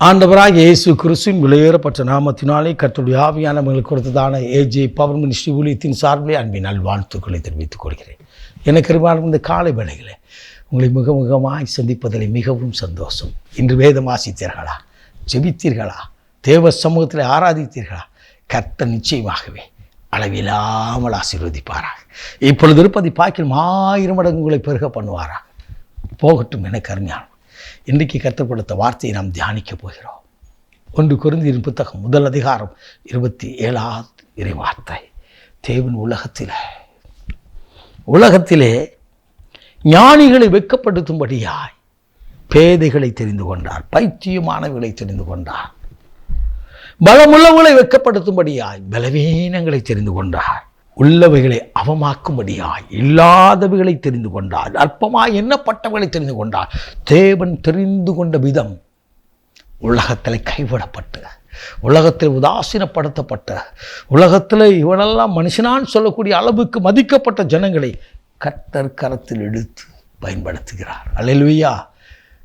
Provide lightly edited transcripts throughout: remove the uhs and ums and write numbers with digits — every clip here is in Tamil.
ஆண்டவராக இயேசு கிறிஸ்துவின் விலையேறப்பட்ட நாமத்தினாலே கர்த்தருடைய ஆவியானவர்களுக்கு கொடுத்ததான ஏஜே பவர் மினிஸ்ட்ரி ஊழியத்தின் சார்பிலே அன்பின் நல்வாழ்த்துக்களை தெரிவித்துக் கொள்கிறேன். எனக்கு இருமாறும் இந்த காலை வேளைகளை உங்களை முகமுகமாய் சந்திப்பதில் மிகவும் சந்தோஷம். இன்று வேதம் வாசித்தீர்களா? ஜெபித்தீர்களா? தேவ சமூகத்தில் ஆராதித்தீர்களா? கர்த்தர் நிச்சயமாகவே அளவில்லாமல் ஆசீர்வதிப்பாராக. இப்பொழுது இருப்பதை பார்க்கிலும் 1000 மடங்கு உங்களை பெருக பண்ணுவாராக. போகட்டும் எனக்கு அருமையான இன்றைக்கு கர்த்தர் கொடுத்த வார்த்தையை நாம் தியானிக்க போகிறோம். 1 கொரிந்தியர் புத்தகம் 1 அதிகாரம் 27வது இறைவார்த்தை. தேவன் உலகத்திலே ஞானிகளை வெட்கப்படுத்தும்படியாய் பேதைகளை தெரிந்து கொண்டார், பைத்தியமானவர்களை தெரிந்து கொண்டார், பலமுள்ளவர்களை வெட்கப்படுத்தும்படியாய் பலவீனங்களை தெரிந்து கொண்டார், உள்ளவைகளை அவமாக்கும்படியாய் இல்லாதவைகளை தெரிந்து கொண்டார், அற்பமாய் எண்ணப்பட்டவர்களை தெரிந்து கொண்டார். தேவன் தெரிந்து கொண்ட விதம் உலகத்தில் கைவிடப்பட்டு, உலகத்தில் உதாசீனப்படுத்தப்பட்ட, உலகத்தில் இவனெல்லாம் மனுஷனான் சொல்லக்கூடிய அளவுக்கு மதிக்கப்பட்ட ஜனங்களை கர்த்தர் கரத்தில் எடுத்து பயன்படுத்துகிறார். அல்லேலூயா.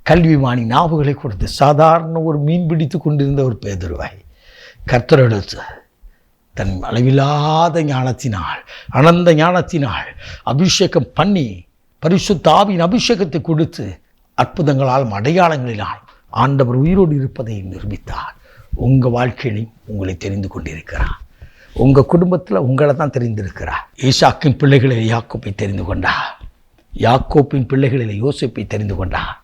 கல்விமானி நாவுகளை கொடுத்து சாதாரண ஒரு மீன் பிடித்து கொண்டிருந்த ஒரு பேதுருவாய் கர்த்தர் எடுத்து தன் அளவில்லாத ஞானத்தினால், அனந்த ஞானத்தினால் அபிஷேகம் பண்ணி பரிசுத்த ஆவியின் அபிஷேகத்தை கொடுத்து அற்புதங்களால் அடையாளங்களினால் ஆண்டவர் உயிரோடு இருப்பதை நிரூபித்தார். உங்கள் வாழ்க்கையிலையும் உங்களை தெரிந்து கொண்டிருக்கிறார். உங்கள் குடும்பத்தில் உங்களை தான் தெரிந்திருக்கிறார். ஈசாக்கின் பிள்ளைகளில் யாக்கோப்பை தெரிந்து கொண்டார், யாக்கோப்பின் பிள்ளைகளில் யோசேப்பை தெரிந்து கொண்டார்.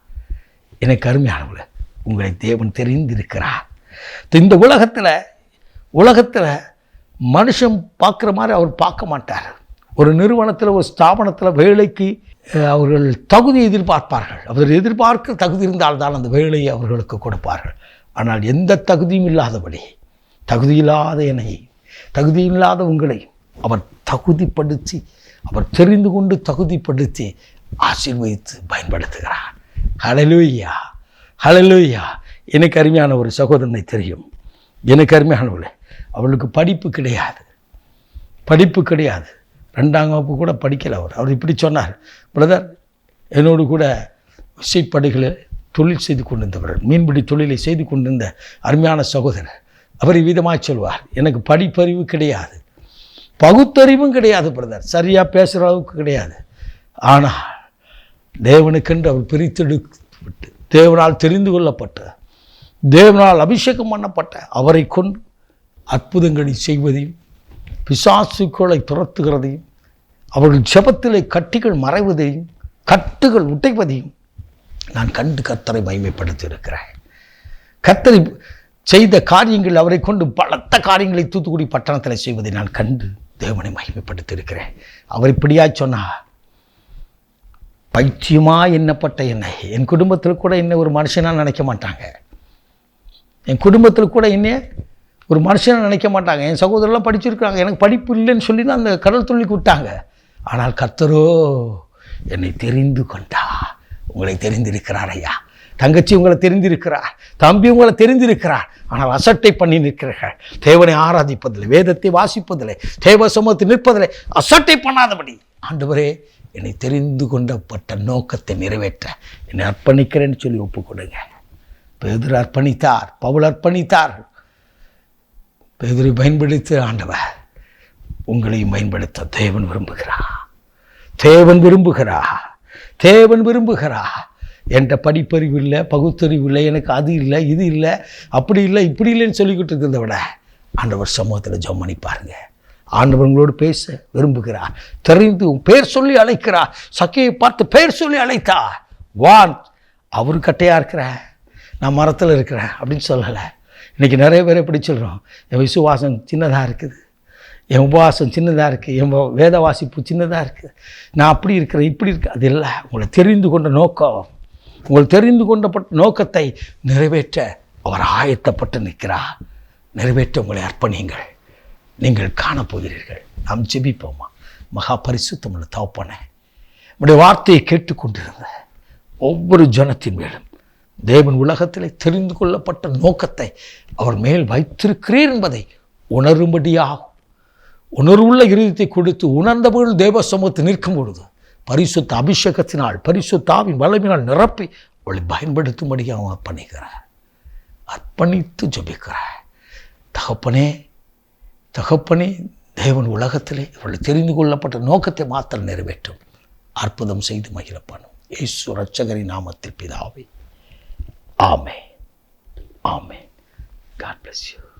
எனக்கு அருமையானவர்களே, உங்களை தேவன் தெரிந்திருக்கிறார். இந்த உலகத்தில் மனுஷன் பார்க்குற மாதிரி அவர் பார்க்க மாட்டார். ஒரு நிறுவனத்தில், ஒரு ஸ்தாபனத்தில் வேலைக்கு அவர்கள் தகுதி எதிர்பார்ப்பார்கள். அவர் எதிர்பார்க்க தகுதி இருந்தால்தான் அந்த வேலையை அவர்களுக்கு கொடுப்பார்கள். ஆனால் எந்த தகுதியும் இல்லாதபடி, தகுதியில்லாத என்னை, தகுதியில்லாத உங்களை அவர் தகுதிப்படுத்தி, அவர் தெரிந்து கொண்டு தகுதிப்படுத்தி ஆசீர்வதித்து பயன்படுத்துகிறார். ஹல்லேலூயா, ஹல்லேலூயா. எனக்கு அருமையான ஒரு சகோதரனை தெரியும். எனக்கு அருமையானவர்களே, அவளுக்கு படிப்பு கிடையாது, 2ஆம் வகுப்பு கூட படிக்கலை. அவர் இப்படி சொன்னார், பிரதர், என்னோடு கூட விசைப்படைகளை தொழில் செய்து கொண்டிருந்தவர், மீன்பிடி தொழிலை செய்து கொண்டிருந்த அருமையான சகோதரர். அவர் விதமாக சொல்வார், எனக்கு படிப்பறிவு கிடையாது, பகுத்தறிவும் கிடையாது பிரதர், சரியாக பேசுகிற அளவுக்கு கிடையாது. ஆனால் தேவனுக்கென்று அவர் பிரித்தெடுக்கப்பட்டு, தேவனால் தெரிந்து கொள்ளப்பட்ட, தேவனால் அபிஷேகம் பண்ணப்பட்ட அவரை கொண்டு அற்புதங்களை செய்வதையும், பிசாசுக்களை துரத்துகிறதையும், அவர்கள் ஜெபத்திலே கட்டிகள் மறைவதையும், கட்டுகள் உடைவதையும் நான் கண்டு கர்த்தரை மகிமைப்படுத்தி இருக்கிறேன். கர்த்தரை செய்த காரியங்கள், அவரை கொண்டு பலத்த காரியங்களை தூத்துக்குடி பட்டணத்தில் செய்வதை நான் கண்டு தேவனை மகிமைப்படுத்தி இருக்கிறேன். அவர் இப்படியா சொன்னார், பைத்தியமாக எண்ணப்பட்ட என்னை, என் குடும்பத்தில் கூட என்னை ஒரு மனுஷனாக நினைக்க மாட்டாங்க, என் குடும்பத்தில் கூட என்னை ஒரு மனுஷனை நினைக்க மாட்டாங்க. என் சகோதரெல்லாம் படிச்சிருக்காங்க, எனக்கு படிப்பு இல்லைன்னு சொல்லி தான் அந்த கடல் தொழிலுக்கு விட்டாங்க. ஆனால் கர்த்தரோ என்னை தெரிந்து கொண்டா. உங்களை தெரிந்திருக்கிறார் ஐயா, தங்கச்சி உங்களை தெரிந்திருக்கிறார், தம்பி உங்களை தெரிந்திருக்கிறார். ஆனால் அசட்டை பண்ணி நிற்கிறார்கள். தேவனை ஆராதிப்பதில்லை, வேதத்தை வாசிப்பதில்லை, தேவ சமூகத்தில் நிற்பதில்லை, அசட்டை பண்ணாதபடி ஆண்டவரே என்னை தெரிந்து கொண்டப்பட்ட நோக்கத்தை நிறைவேற்ற என்னை அர்ப்பணிக்கிறேன்னு சொல்லி ஒப்புக் கொடுங்க. பேதுரு அர்ப்பணித்தார், பவுல் அர்ப்பணித்தார். பேதுரை பயன்படுத்த ஆண்டவர் உங்களையும் பயன்படுத்த தேவன் விரும்புகிறார், தேவன் விரும்புகிறார், தேவன் விரும்புகிறார். என்கிட்ட படிப்பறிவு இல்லை, பகுத்தறிவு இல்லை, எனக்கு அது இல்லை, இது இல்லை, அப்படி இல்லை, இப்படி இல்லைன்னு சொல்லிக்கிட்டு இருக்கிறத விட ஆண்டவர் சமூகத்தில் ஜெபம் பண்ணி பாருங்க. ஆண்டவர் உங்களோடு பேச விரும்புகிறார். தெரிந்து பேர் சொல்லி அழைக்கிறார். சக்கையை பார்த்து பேர் சொல்லி அழைத்தார். வான், அவரு கட்டையாக இருக்கிறேன், நான் மரத்தில் இருக்கிறேன் அப்படின்னு சொல்லலை. இன்றைக்கி நிறைய பேர் எப்படி சொல்கிறோம், என் விசுவாசம் சின்னதாக இருக்குது, என் உபவாசம் சின்னதாக இருக்குது, என் வேத வாசிப்பு சின்னதாக இருக்குது, நான் அப்படி இருக்கிறேன், இப்படி இருக்கு. அது இல்லை. உங்களை தெரிந்து கொண்ட நோக்கம், உங்களை தெரிந்து கொண்டப்பட்ட நோக்கத்தை நிறைவேற்ற அவர் ஆயத்தப்பட்டு நிற்கிறார். நிறைவேற்ற உங்களை அர்ப்பணியுங்கள், நீங்கள் காணப்போகிறீர்கள். நாம் ஜெபிப்போமா? மகா பரிசுத்தமுள்ள தகப்பனே, உடைய வார்த்தையை கேட்டுக்கொண்டிருந்த ஒவ்வொரு ஜனத்தின் மேலும் தேவன் உலகத்தில் தெரிந்து கொள்ளப்பட்ட நோக்கத்தை அவர் மேல் வைத்திருக்கிறீர் என்பதை உணரும்படியாகும். உணர்வுள்ள இருதயத்தை கொடுத்து உணர்ந்தவர்கள் தேவ சமூகத்தில் நிற்கும் பொழுது பரிசுத்த அபிஷேகத்தினால், பரிசுத்த ஆவியின் வல்லமையினால் நிரப்பி அவளை பயன்படுத்தும்படியாக அவர் பண்ணுகிறார். அர்ப்பணித்து ஜெபிக்கிறேன். தகப்பனே தகப்பனே, தேவன் உலகத்திலே இவர்கள் தெரிந்து கொள்ளப்பட்ட நோக்கத்தை மாத்திரம் நிறைவேற்றும். அற்புதம் செய்து மகிழ பண்ணும். இயேசு இரட்சகரின் நாமத்தில் பிதாவே, ஆமென். ஆமென். God bless you.